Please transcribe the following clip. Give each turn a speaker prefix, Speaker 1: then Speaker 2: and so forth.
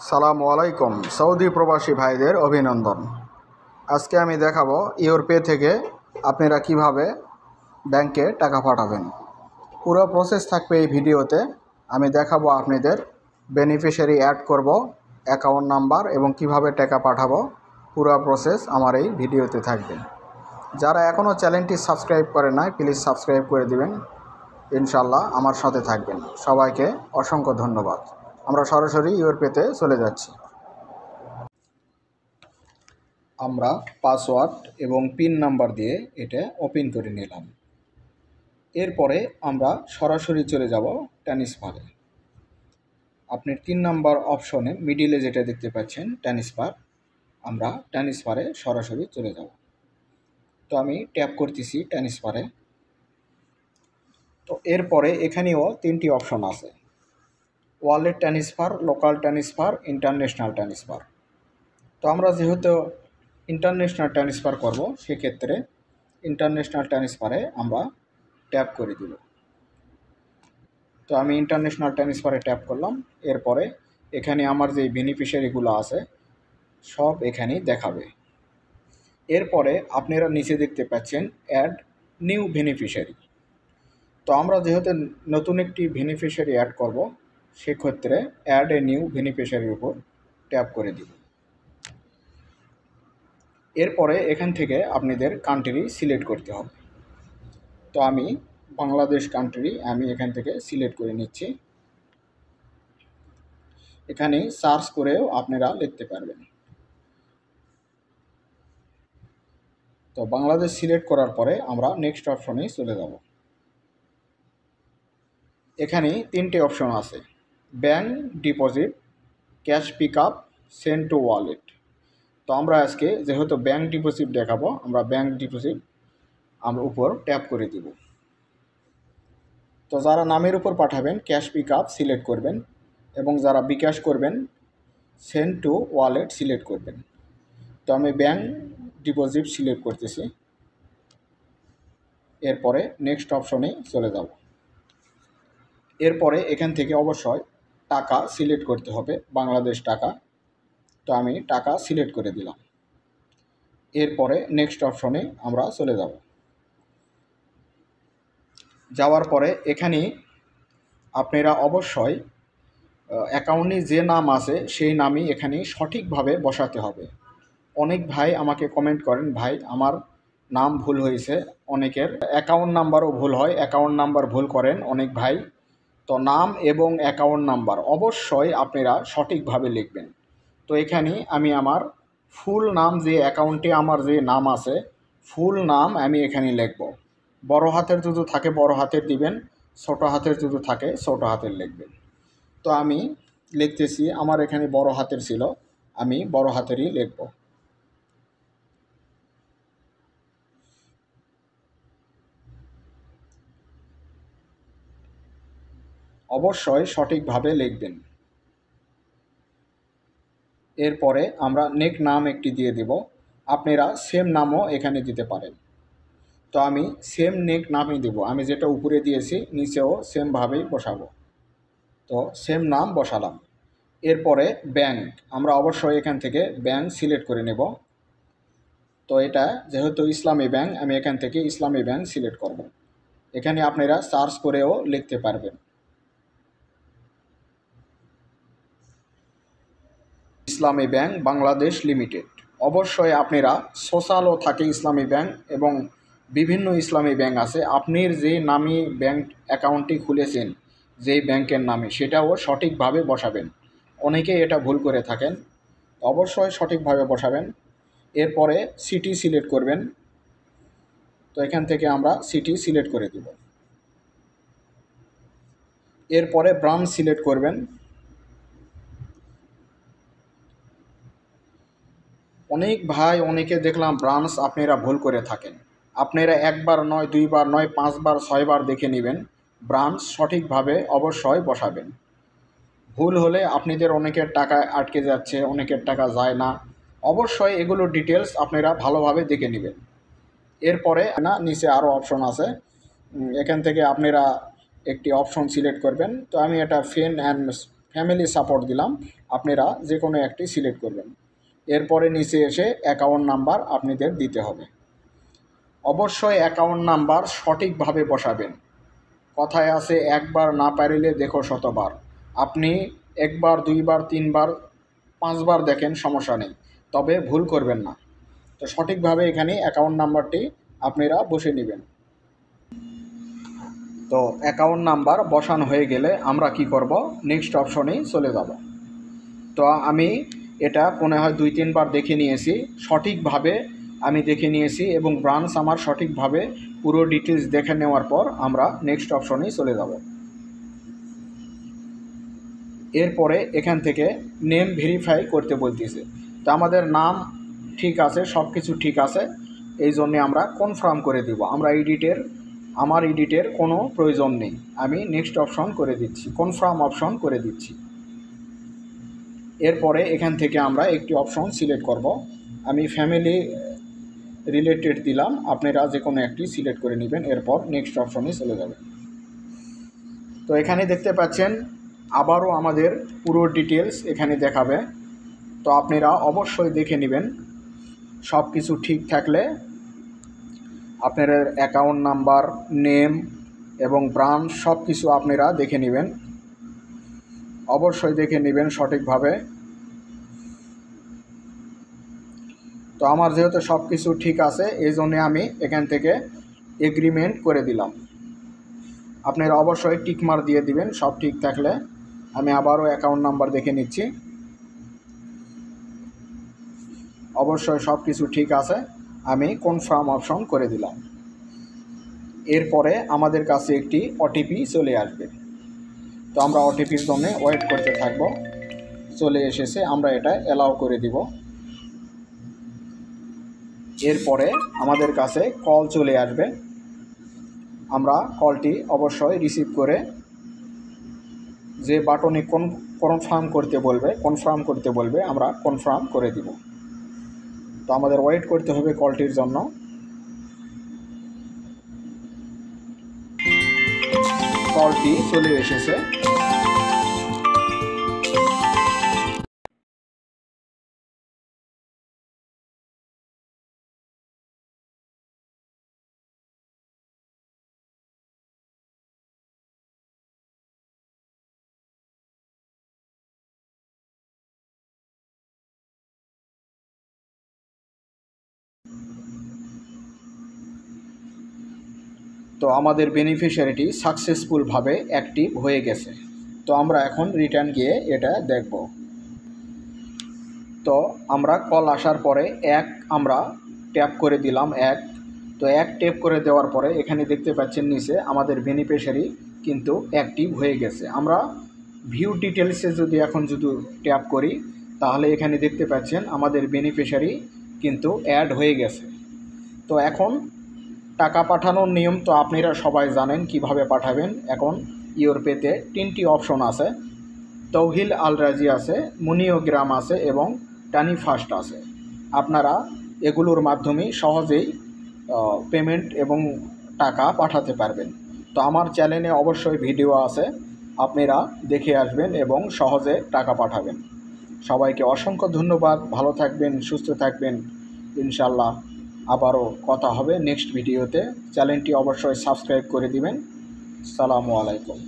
Speaker 1: সালামু আলাইকুম। সৌদি প্রবাসী ভাইদের অভিনন্দন। আজকে আমি দেখাবো ইউরপে থেকে আপনারা কিভাবে ব্যাংকে টাকা পাঠাবেন। পুরো প্রসেস থাকবে এই ভিডিওতে। আমি দেখাবো আপনাদের বেনিফিশিয়ারি অ্যাড করব, অ্যাকাউন্ট নাম্বার এবং কিভাবে টাকা পাঠাবো। পুরো প্রসেস আমার এই ভিডিওতে থাকবে। যারা এখনও চ্যানেলটি সাবস্ক্রাইব করে নাই, প্লিজ সাবস্ক্রাইব করে দিবেন। ইনশাল্লাহ আমার সাথে থাকবেন। সবাইকে অসংখ্য ধন্যবাদ। আমরা সরাসরি ইউরপেতে চলে যাচ্ছি। আমরা পাসওয়ার্ড এবং পিন নাম্বার দিয়ে এটা ওপেন করে নিলাম। এরপরে আমরা সরাসরি চলে যাব ট্রান্সফারে। আপনি 3 নাম্বার অপশনে মিডিলে যেটা দেখতে পাচ্ছেন ট্রান্সফার, আমরা ট্রান্সফারে সরাসরি চলে যাব। তো আমি ট্যাপ করতেছি ট্রান্সফারে। তো এরপরে এখানেও 3টি অপশন আছে: wallet transfer, local transfer, international transfer. তো আমরা যেহেতু ইন্টারন্যাশনাল ট্রান্সফার করব, সেক্ষেত্রে ইন্টারন্যাশনাল ট্রান্সফারে আমরা ট্যাপ করে দিব। তো আমি ইন্টারন্যাশনাল ট্রান্সফারে ট্যাপ করলাম। এরপরে এখানে আমার যে বেনিফিশিয়ারিগুলো আছে সব এখানেই দেখাবে। এরপরে আপনারা নিচে দেখতে পাচ্ছেন অ্যাড নিউ বেনিফিশিয়ারি। তো আমরা যেহেতু নতুন একটি বেনিফিশিয়ারি অ্যাড করব, সেক্ষেত্রে অ্যাড এ নিউ বেনিফিশিয়ারির উপর ট্যাপ করে দিব। এরপরে এখান থেকে আপনাদের কান্ট্রি সিলেক্ট করতে হবে। তো আমি বাংলাদেশ কান্ট্রি আমি এখান থেকে সিলেক্ট করে নিচ্ছি। এখানে সার্চ করেও আপনারা লিখতে পারবেন। তো বাংলাদেশ সিলেক্ট করার পরে আমরা নেক্সট অপশনে চলে যাব। এখানে 3টে অপশন আছে: bank deposit, cash pick up, send to wallet. তো আমরা আজকে যেহেতু ব্যাংক ডিপোজিট দেখাবো, আমরা ব্যাংক ডিপোজিট আমরা উপর ট্যাপ করে দিব। তো যারা নামের উপর পাঠাবেন ক্যাশ পিক আপ সিলেক্ট করবেন, এবং যারা বিকাশ করবেন সেন্ড টু ওয়ালেট সিলেক্ট করবেন। তো আমি ব্যাংক ডিপোজিট সিলেক্ট করতেছি। এরপরে নেক্সট অপশনে চলে যাব। এরপরে এখান থেকে অবশ্যই টাকা সিলেক্ট করতে হবে, বাংলাদেশ টাকা। তো আমি টাকা সিলেক্ট করে দিলাম। এরপরে নেক্সট অপশনে আমরা চলে যাব। যাওয়ার পরে এখানে আপনারা অবশ্যই অ্যাকাউন্টে যে নাম আছে সেই নামই এখানে সঠিকভাবে বসাতে হবে। অনেক ভাই আমাকে কমেন্ট করেন, ভাই আমার নাম ভুল হয়েছে। অনেকের অ্যাকাউন্ট নাম্বারও ভুল হয়, অ্যাকাউন্ট নাম্বার ভুল করেন অনেক ভাই। তো নাম এবং অ্যাকাউন্ট নাম্বার অবশ্যই আপনারা সঠিকভাবে লিখবেন। তো এখানে আমি আমার ফুল নাম, যে অ্যাকাউন্টে আমার যে নাম আছে ফুল নাম আমি এখানে লিখব। বড় হাতের যদি থাকে বড় হাতের দিবেন, ছোট হাতের যদি থাকে ছোট হাতের লিখবেন। তো আমি লিখতেছি, আমার এখানে বড় হাতের ছিল, আমি বড় হাতেরই লিখব। অবশ্যই সঠিকভাবে লিখবেন। এরপরে আমরা নেক নাম একটি দিয়ে দেব। আপনারা সেম নামও এখানে দিতে পারেন। তো আমি সেম নেক নামই দেব। আমি যেটা উপরে দিয়েছি নিচেও সেমভাবেই বসাবো। তো সেম নাম বসালাম। এরপরে ব্যাংক, আমরা অবশ্যই এখান থেকে ব্যাংক সিলেক্ট করে নেব। তো এটা যেহেতু ইসলামী ব্যাংক, আমি এখান থেকে ইসলামী ব্যাংক সিলেক্ট করব। এখানে আপনারা সার্চ করেও লিখতে পারবেন ইসলামী ব্যাংক বাংলাদেশ লিমিটেড। অবশ্যই আপনারা সোশ্যালও থাকে ইসলামী ব্যাংক, এবং বিভিন্ন ইসলামী ব্যাংক আছে। আপনি যে নামে ব্যাংক অ্যাকাউন্টটি খুলেছেন, যেই ব্যাংকের নামে, সেটাও সঠিকভাবে বসাবেন। অনেকেই এটা ভুল করে থাকেন, অবশ্যই সঠিকভাবে বসাবেন। এরপরে সিটি সিলেক্ট করবেন। তো এখান থেকে আমরা সিটি সিলেক্ট করে দেব। এরপরে ব্রাঞ্চ সিলেক্ট করবেন। অনেক ভাই অনেকে দেখলাম ব্রাঞ্চ আপনারা ভুল করে থাকেন। আপনারা একবার নয়, দুইবার নয়, 5 বার 6 বার দেখে নেবেন। ব্রাঞ্চ সঠিকভাবে অবশ্যই বসাবেন। ভুল হলে আপনাদের অনেকের টাকা আটকে যাচ্ছে, অনেকের টাকা যায় না। অবশ্যই এগুলো ডিটেলস আপনারা ভালোভাবে দেখে নেবেন। এরপরে নিচে আরও অপশন আছে, এখান থেকে আপনারা একটি অপশন সিলেক্ট করবেন। তো আমি এটা ফ্যামিলি সাপোর্ট দিলাম, আপনারা যে কোনো একটি সিলেক্ট করবেন। এরপরে নিচে এসে অ্যাকাউন্ট নাম্বার আপনাদের দিতে হবে। অবশ্যই অ্যাকাউন্ট নাম্বার সঠিকভাবে বসাবেন। কথায় আছে, একবার না পারিলে দেখো শতবার। আপনি একবার, দুইবার, তিনবার, পাঁচবার দেখেন, সমস্যা নেই, তবে ভুল করবেন না। তো সঠিকভাবে এখানে অ্যাকাউন্ট নাম্বারটি আপনারা বসে নেবেন। তো অ্যাকাউন্ট নাম্বার বসানো হয়ে গেলে আমরা কি করব, নেক্সট অপশনেই চলে যাব। তো আমি এটা মনে হয় 2-3 বার দেখে নিয়েছি, সঠিকভাবে আমি দেখে নিয়েছি এবং ব্রাঞ্চ আমার সঠিকভাবে পুরো ডিটেলস দেখে নেওয়ার পর আমরা নেক্সট অপশনেই চলে যাব। এরপরে এখান থেকে নেম ভেরিফাই করতে বলতেছে। তো আমাদের নাম ঠিক আছে, সব কিছু ঠিক আছে, এই জন্যে আমরা কনফার্ম করে দিব। আমার এডিটের কোনো প্রয়োজন নেই, আমি নেক্সট অপশন করে দিচ্ছি, কনফার্ম অপশন করে দিচ্ছি। এরপরে এখান থেকে আমরা একটি অপশন সিলেক্ট করব। আমি ফ্যামিলি রিলেটেড দিলাম, আপনারা যে কোনো একটি সিলেক্ট করে নেবেন। এরপর নেক্সট অপশনে চলে যাবেন। তো এখানে দেখতে পাচ্ছেন আবারও আমাদের পুরো ডিটেলস এখানে দেখাবে। তো আপনারা অবশ্যই দেখে নেবেন, সব কিছু ঠিক থাকলে আপনাদের অ্যাকাউন্ট নাম্বার, নেম এবং ব্রাঞ্চ সব কিছু আপনারা দেখে নেবেন, অবশ্যই দেখে নেবেন সঠিকভাবে। তো আমার যেহেতু সব কিছু ঠিক আছে, এই জন্যে আমি এখান থেকে এগ্রিমেন্ট করে দিলাম। আপনারা অবশ্যই টিকমার্ক দিয়ে দিবেন সব ঠিক থাকলে। আমি আবারও অ্যাকাউন্ট নাম্বার দেখে নিচ্ছি, অবশ্যই সব কিছু ঠিক আছে, আমি কনফার্ম অপশন করে দিলাম। এরপরে আমাদের কাছে একটি ওটিপি চলে আসবে। তো আমরা ওটিপির জন্য ওয়েট করতে থাকব। চলে এসেছে, আমরা এটা অ্যালাউ করে দিব। এরপরে আমাদের কাছে কল চলে আসবে, আমরা কলটি অবশ্যই রিসিভ করে যে বাটনে কনফার্ম করতে বলবে আমরা কনফার্ম করে দিব। তো আমাদের ওয়েট করতে হবে কলটির জন্য। কলটি চলে এসেছে। তো আমাদের বেনিফিশিয়ারিটি সাকসেসফুলভাবে অ্যাক্টিভ হয়ে গেছে। তো আমরা এখন রিটার্ন গিয়ে এটা দেখব। তো আমরা কল আসার পরে আমরা ট্যাপ করে দিলাম তো ট্যাপ করে দেওয়ার পরে এখানে দেখতে পাচ্ছেন নিচে আমাদের বেনিফিশিয়ারি কিন্তু অ্যাক্টিভ হয়ে গেছে। আমরা ভিউ ডিটেলসে যদি ট্যাপ করি, তাহলে এখানে দেখতে পাচ্ছেন আমাদের বেনিফিশিয়ারি কিন্তু অ্যাড হয়ে গেছে। তো এখন টাকা পাঠানোর নিয়ম তো আপনারা সবাই জানেন কিভাবে পাঠাবেন। এখন ইউরোপেতে 3টি অপশন আছে, তৌহিল আল রাজি আছে, মুনিওগ্রাম আছে এবং টানি ফাস্ট আছে। আপনারা এগুলোর মাধ্যমেই সহজেই পেমেন্ট এবং টাকা পাঠাতে পারবেন। তো আমার চ্যানেলে অবশ্যই ভিডিও আছে, আপনারা দেখে আসবেন এবং সহজে টাকা পাঠাবেন। সবাইকে অসংখ্য ধন্যবাদ, ভালো থাকবেন, সুস্থ থাকবেন। ইনশাল্লাহ আবারও কথা হবে নেক্সট ভিডিওতে। চ্যানেলটি অবশ্যই সাবস্ক্রাইব করে দিবেন। আসসালামু আলাইকুম।